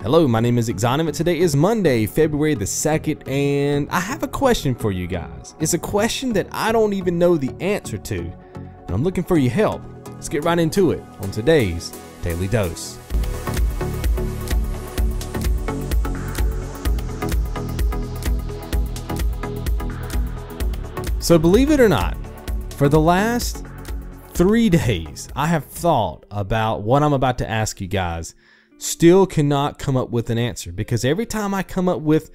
Hello, my name is Xonevant. Today is Monday, February the 2nd, and I have a question for you guys. It's a question that I don't even know the answer to, and I'm looking for your help. Let's get right into it on today's Daily Dose. So believe it or not, for the last 3 days, I have thought about what I'm about to ask you guys. Still cannot come up with an answer, because every time I come up with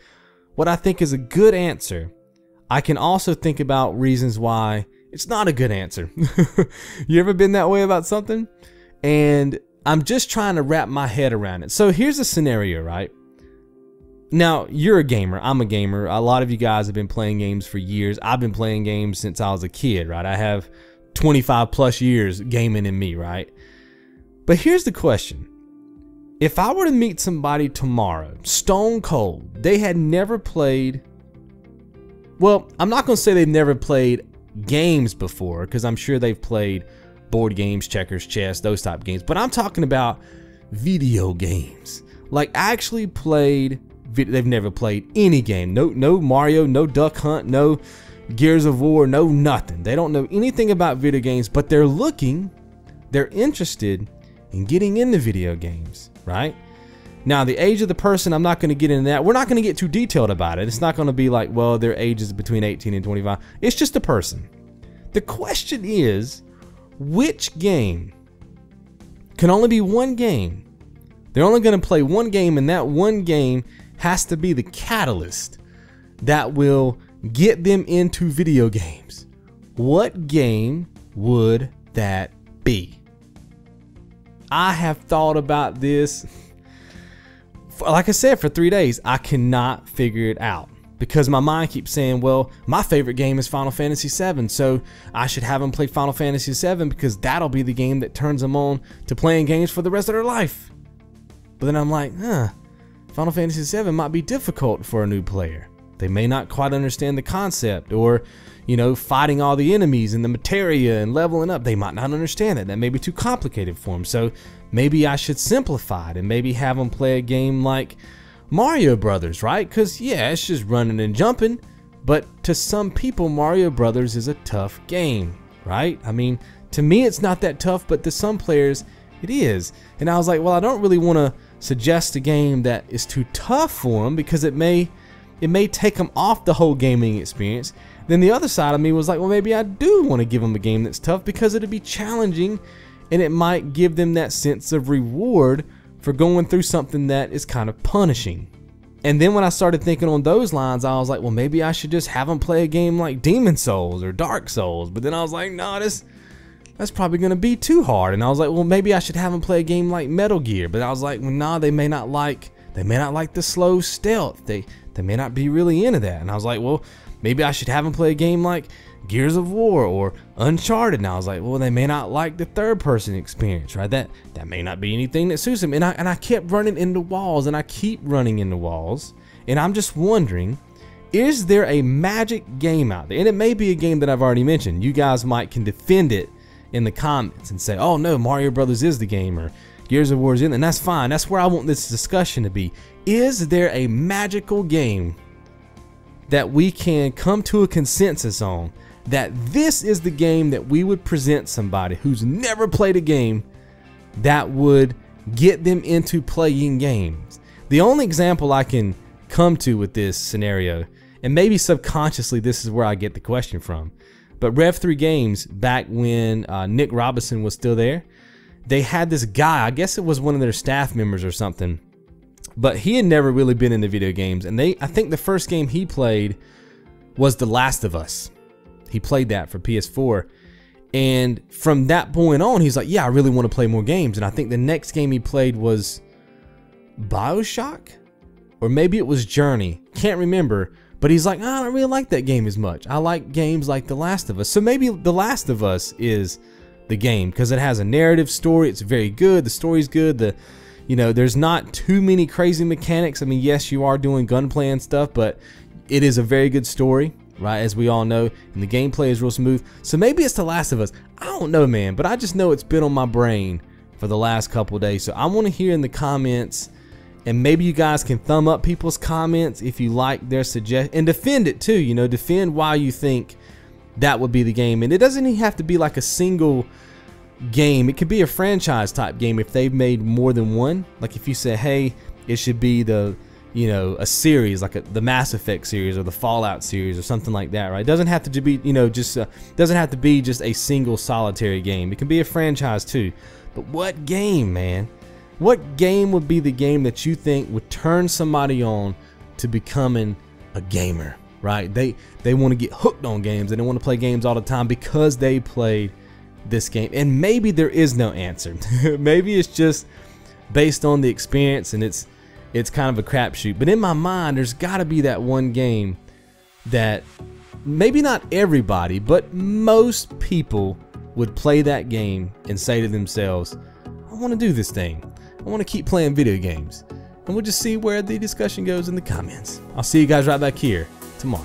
what I think is a good answer, I can also think about reasons why it's not a good answer. You ever been that way about something? And I'm just trying to wrap my head around it. So here's a scenario, right? Now, you're a gamer. I'm a gamer. A lot of you guys have been playing games for years. I've been playing games since I was a kid, right? I have 25 plus years gaming in me, right? But here's the question. If I were to meet somebody tomorrow, stone cold, they had never played, well, I'm not going to say they've never played games before, because I'm sure they've played board games, checkers, chess, those type of games, but I'm talking about video games. Like actually played, they've never played any game. No Mario, no Duck Hunt, no Gears of War, no nothing. They don't know anything about video games, but they're interested in getting into video games. Right? Now, the age of the person, I'm not going to get into that. We're not going to get too detailed about it. It's not going to be like, well, their age is between 18 and 25. It's just a person. The question is, which game can only be one game? They're only going to play one game, and that one game has to be the catalyst that will get them into video games. What game would that be? I have thought about this, like I said, for 3 days. I cannot figure it out because my mind keeps saying, well, my favorite game is Final Fantasy VII, so I should have them play Final Fantasy VII because that'll be the game that turns them on to playing games for the rest of their life. But then I'm like, Final Fantasy VII might be difficult for a new player. They may not quite understand the concept, or you know, fighting all the enemies and the materia and leveling up. They might not understand it. That may be too complicated for them. So maybe I should simplify it and maybe have them play a game like Mario Brothers, right? Because yeah, it's just running and jumping. But to some people, Mario Brothers is a tough game, right? I mean, to me, it's not that tough, but to some players, it is. And I was like, well, I don't really want to suggest a game that is too tough for them because it may take them off the whole gaming experience. Then the other side of me was like, well, maybe I do want to give them a game that's tough because it'll be challenging and it might give them that sense of reward for going through something that is kind of punishing. And then when I started thinking on those lines, I was like, well, maybe I should just have them play a game like Demon Souls or Dark Souls. But then I was like, no, that's probably going to be too hard. And I was like, well, maybe I should have them play a game like Metal Gear. But I was like, well, nah, they may not like the slow stealth. They may not be really into that. And I was like, well, maybe I should have them play a game like Gears of War or Uncharted. And I was like, well, they may not like the third-person experience, right? That may not be anything that suits them. And I kept running into walls, and I keep running into walls. And I'm just wondering, is there a magic game out there? And it may be a game that I've already mentioned. You guys can defend it in the comments and say, oh, no, Mario Brothers is the game, or Gears of War is in, and that's fine. That's where I want this discussion to be. Is there a magical game that we can come to a consensus on, that this is the game that we would present somebody who's never played a game that would get them into playing games? The only example I can come to with this scenario, and maybe subconsciously this is where I get the question from, but Rev3 Games, back when Nick Robinson was still there, they had this guy, I guess it was one of their staff members or something, but he had never really been into video games. And I think the first game he played was The Last of Us. He played that for PS4. And from that point on, he's like, yeah, I really want to play more games. And I think the next game he played was BioShock? Or maybe it was Journey. Can't remember. But he's like, I don't really like that game as much. I like games like The Last of Us. So maybe The Last of Us is the game because it has a narrative story. It's very good. The story's good. There's not too many crazy mechanics. I mean, yes, you are doing gunplay and stuff, but it is a very good story, right? As we all know, and the gameplay is real smooth. So maybe it's The Last of Us. I don't know, man, but I just know it's been on my brain for the last couple of days. So I want to hear in the comments And maybe you guys can thumb up people's comments if you like their suggestion, and defend it too, you know, defend why you think that would be the game. And it doesn't even have to be like a single game. It could be a franchise type game if they've made more than one. Like if you say, hey, it should be the, you know, a series like the Mass Effect series or the Fallout series or something like that, right? It doesn't have to be, you know, just doesn't have to be just a single solitary game. It can be a franchise too. But what game, man? What game would be the game that you think would turn somebody on to becoming a gamer, right? They want to get hooked on games. They don't want to play games all the time because they played this game. And maybe there is no answer. Maybe it's just based on the experience, and it's kind of a crapshoot. But in my mind, there's got to be that one game that maybe not everybody, but most people would play that game and say to themselves, I want to do this thing. I want to keep playing video games. And we'll just see where the discussion goes in the comments. I'll see you guys right back here tomorrow.